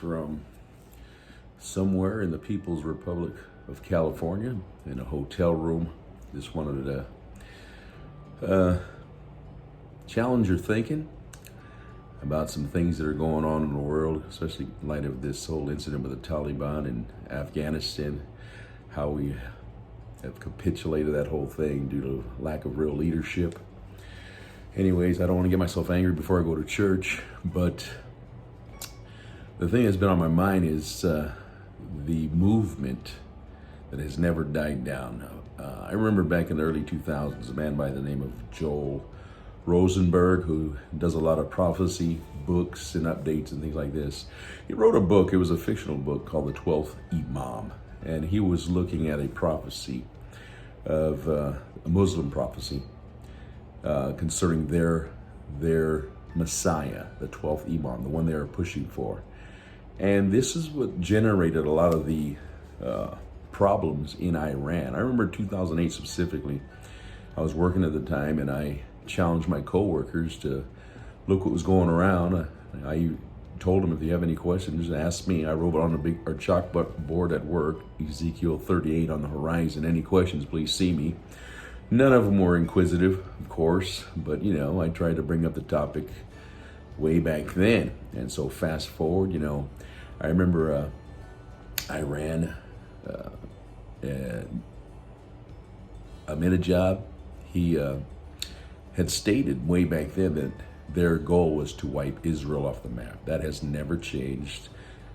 from somewhere in the People's Republic of California in a hotel room. Just wanted to challenge your thinking about some things that are going on in the world, especially in light of this whole incident with the Taliban in Afghanistan, how we have capitulated that whole thing due to lack of real leadership. Anyways, I don't want to get myself angry before I go to church, but the thing that's been on my mind is the movement that has never died down. I remember back in the early 2000s, a man by the name of Joel Rosenberg, who does a lot of prophecy books and updates and things like this. He wrote a book, it was a fictional book called The 12th Imam, and he was looking at a prophecy of a Muslim prophecy concerning their Messiah, the 12th Imam, the one they are pushing for. And this is what generated a lot of the problems in Iran. I remember 2008 specifically. I was working at the time, and I challenged my coworkers to look what was going around. I told them, if you have any questions, ask me. I wrote on a big chalkboard at work, Ezekiel 38 on the horizon. Any questions, please see me. None of them were inquisitive, of course, but I tried to bring up the topic way back then. And so fast forward, I remember Iran, Ahmadinejad, he had stated way back then that their goal was to wipe Israel off the map. That has never changed.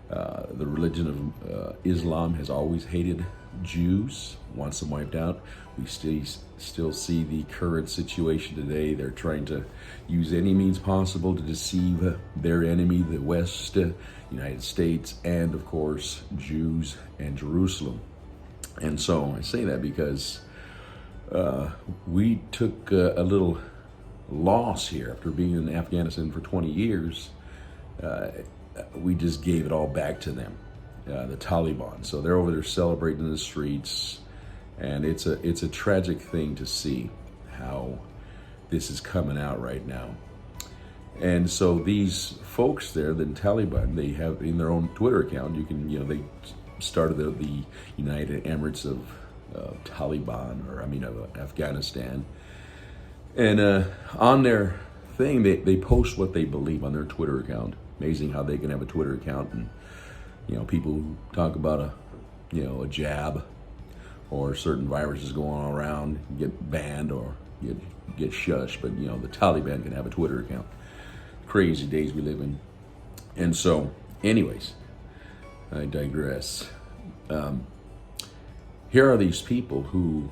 The religion of Islam has always hated Jews, wants them wiped out. We still see the current situation today. They're trying to use any means possible to deceive their enemy, the West, United States, and of course, Jews and Jerusalem. And so I say that because we took a little loss here after being in Afghanistan for 20 years. We just gave it all back to them, the Taliban. So they're over there celebrating in the streets, and it's a tragic thing to see how this is coming out right now. And so these folks there, the Taliban, they have in their own Twitter account, you can, they started the United Emirates of of Afghanistan. And on their thing, they post what they believe on their Twitter account. Amazing how they can have a Twitter account and, people who talk about a jab or certain viruses going on around get banned or get shushed. But, the Taliban can have a Twitter account. Crazy days we live in. And so, anyways, I digress. Here are these people who,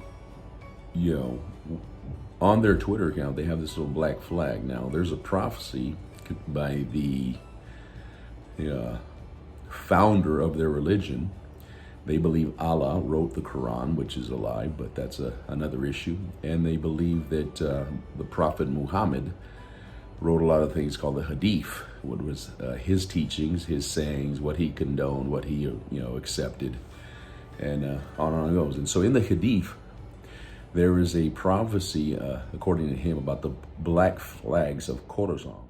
on their Twitter account, they have this little black flag. Now, there's a prophecy by the founder of their religion. They believe Allah wrote the Quran, which is a lie, but that's another issue. And they believe that the Prophet Muhammad wrote a lot of things called the Hadith, what was his teachings, his sayings, what he condoned, what he accepted, and on it goes. And so in the Hadith, there is a prophecy, according to him, about the black flags of khorasan.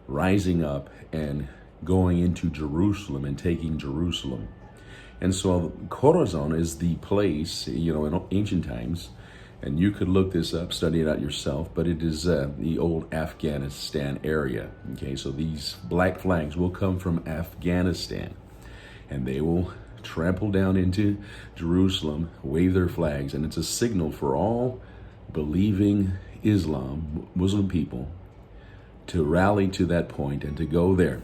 Rising up and going into Jerusalem and taking Jerusalem. And so Khorasan is the place, in ancient times, and you could look this up, study it out yourself, but it is the old Afghanistan area. Okay, so these black flags will come from Afghanistan, and they will trample down into Jerusalem, wave their flags, and it's a signal for all believing Muslim people to rally to that point and to go there.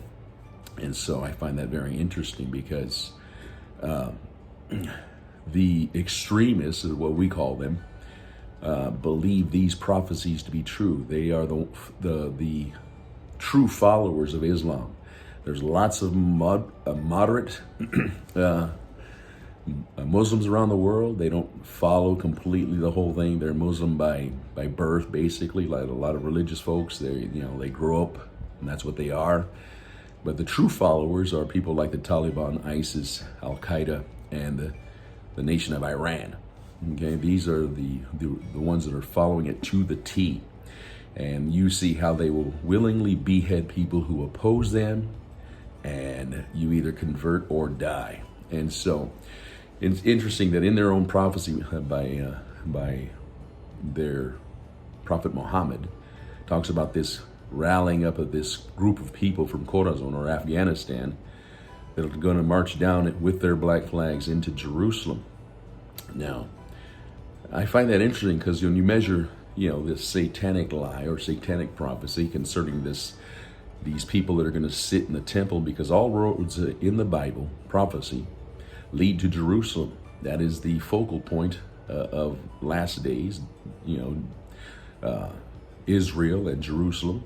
And so I find that very interesting because the extremists, is what we call them, believe these prophecies to be true. They are the true followers of Islam. There's lots of moderate Muslims around the world, they don't follow completely the whole thing. They're Muslim by birth, basically. Like a lot of religious folks, they grow up and that's what they are. But the true followers are people like the Taliban, ISIS, Al Qaeda, and the nation of Iran. Okay, these are the ones that are following it to the T. And you see how they will willingly behead people who oppose them, and you either convert or die. And so it's interesting that in their own prophecy by their prophet Muhammad talks about this rallying up of this group of people from khorasan or Afghanistan that are going to march down with their black flags into Jerusalem. Now, I find that interesting because when you measure, this satanic lie or satanic prophecy concerning these people that are going to sit in the temple, because all roads in the Bible, prophecy, lead to Jerusalem. That is the focal point of last days. Israel and Jerusalem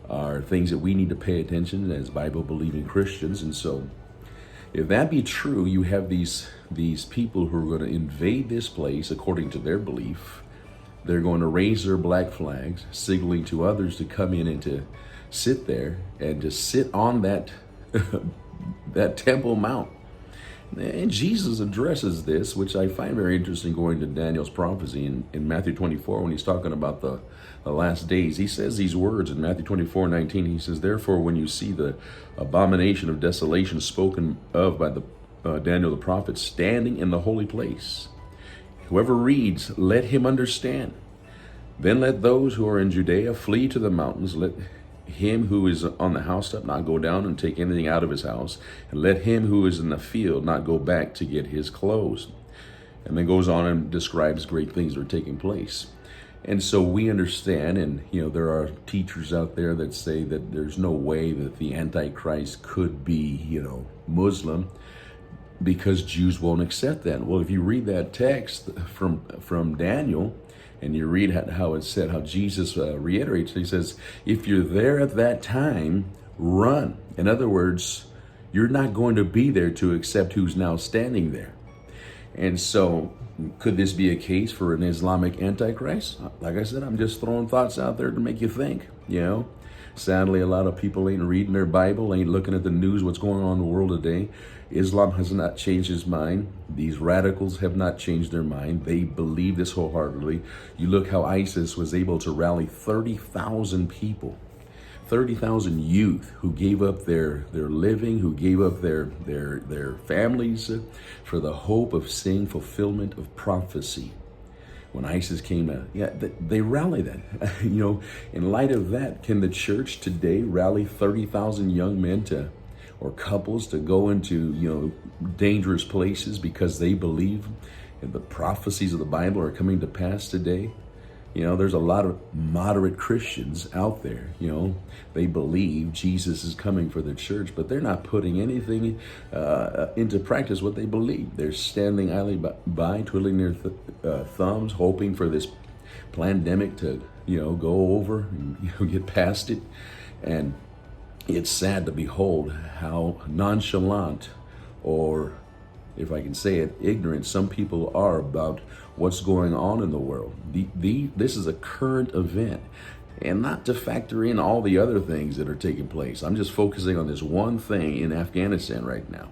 are things that we need to pay attention as Bible-believing Christians. And so if that be true, you have these people who are going to invade this place according to their belief. They're going to raise their black flags, signaling to others to come in and to sit there and to sit on that that Temple Mount. And Jesus addresses this, which I find very interesting, going to Daniel's prophecy in Matthew 24, when he's talking about the last days. He says these words in Matthew 24:19. He says, "Therefore, when you see the abomination of desolation spoken of by Daniel the prophet standing in the holy place, whoever reads, let him understand. Then let those who are in Judea flee to the mountains. Let him who is on the housetop not go down and take anything out of his house, and let him who is in the field not go back to get his clothes." And then goes on and describes great things that are taking place. And so we understand, and there are teachers out there that say that there's no way that the Antichrist could be, Muslim, because Jews won't accept that. Well, if you read that text from Daniel, and you read how it's said, how Jesus reiterates, he says, if you're there at that time, run. In other words, you're not going to be there to accept who's now standing there. And so, could this be a case for an Islamic Antichrist? Like I said, I'm just throwing thoughts out there to make you think, Sadly, a lot of people ain't reading their Bible, ain't looking at the news, what's going on in the world today. Islam has not changed his mind. These radicals have not changed their mind. They believe this wholeheartedly. You look how ISIS was able to rally 30,000 people, 30,000 youth who gave up their living, who gave up their families for the hope of seeing fulfillment of prophecy. When ISIS came out, they rallied that. In light of that, can the church today rally 30,000 young men or couples to go into, dangerous places because they believe the prophecies of the Bible are coming to pass today? There's a lot of moderate Christians out there, they believe Jesus is coming for the church, but they're not putting anything into practice what they believe. They're standing idly by, twiddling their thumbs, hoping for this pandemic to, go over and, get past it. And it's sad to behold how nonchalant, or if I can say it, ignorant some people are about what's going on in the world. This is a current event, and not to factor in all the other things that are taking place. I'm just focusing on this one thing in Afghanistan right now,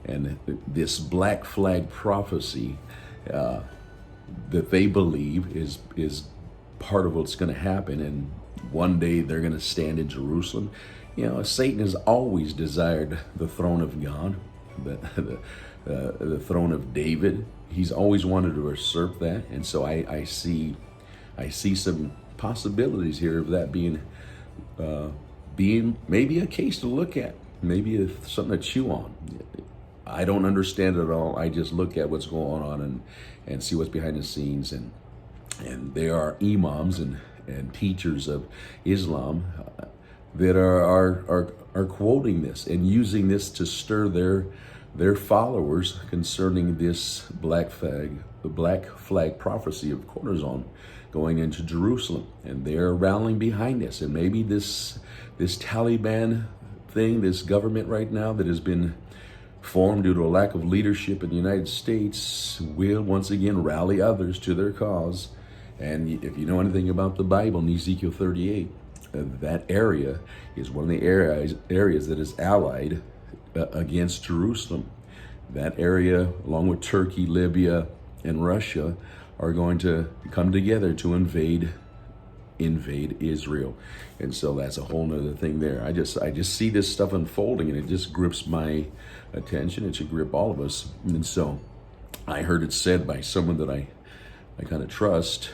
and this black flag prophecy that they believe is part of what's going to happen, and one day they're going to stand in Jerusalem. Satan has always desired the throne of God, the throne of David. He's always wanted to usurp that, and so I see some possibilities here of that being maybe a case to look at, maybe something to chew on. I don't understand it at all. I just look at what's going on and see what's behind the scenes, and there are imams and teachers of Islam that are quoting this and using this to stir their followers concerning this the black flag prophecy of khorasan going into Jerusalem, and they're rallying behind this. And maybe this Taliban thing, this government right now that has been formed due to a lack of leadership in the United States will once again rally others to their cause. And if you know anything about the Bible, in Ezekiel 38, that area is one of the areas that is allied against Jerusalem. That area, along with Turkey, Libya, and Russia, are going to come together to invade Israel. And so that's a whole nother thing there. I just see this stuff unfolding, and it just grips my attention. It should grip all of us. And so I heard it said by someone that I kind of trust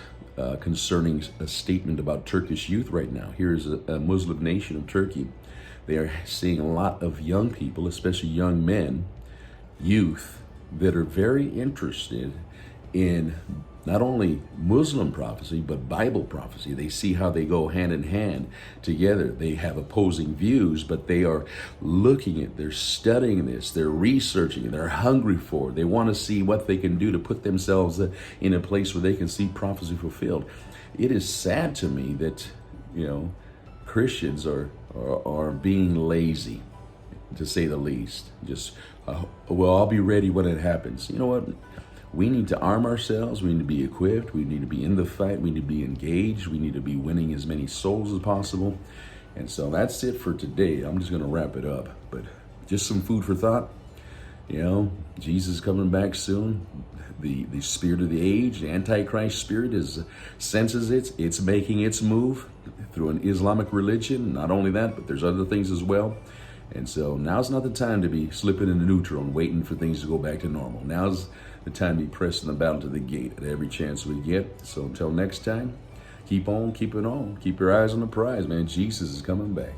concerning a statement about Turkish youth right now. Here's a Muslim nation of Turkey. They are seeing a lot of young people, especially young men, youth, that are very interested in not only Muslim prophecy, but Bible prophecy. They see how they go hand in hand together. They have opposing views, but they are looking at, they're studying this, they're researching, they're hungry for it. They want to see what they can do to put themselves in a place where they can see prophecy fulfilled. It is sad to me that, Christians are being lazy, to say the least. Just, I'll be ready when it happens. You know what? We need to arm ourselves. We need to be equipped. We need to be in the fight. We need to be engaged. We need to be winning as many souls as possible. And so that's it for today. I'm just going to wrap it up. But just some food for thought. Jesus is coming back soon. The spirit of the age, the Antichrist spirit, senses it. It's making its move through an Islamic religion. Not only that, but there's other things as well. And so now's not the time to be slipping into neutral and waiting for things to go back to normal. Now's the time to be pressing the battle to the gate at every chance we get. So until next time, keep on keeping on. Keep your eyes on the prize, man. Jesus is coming back.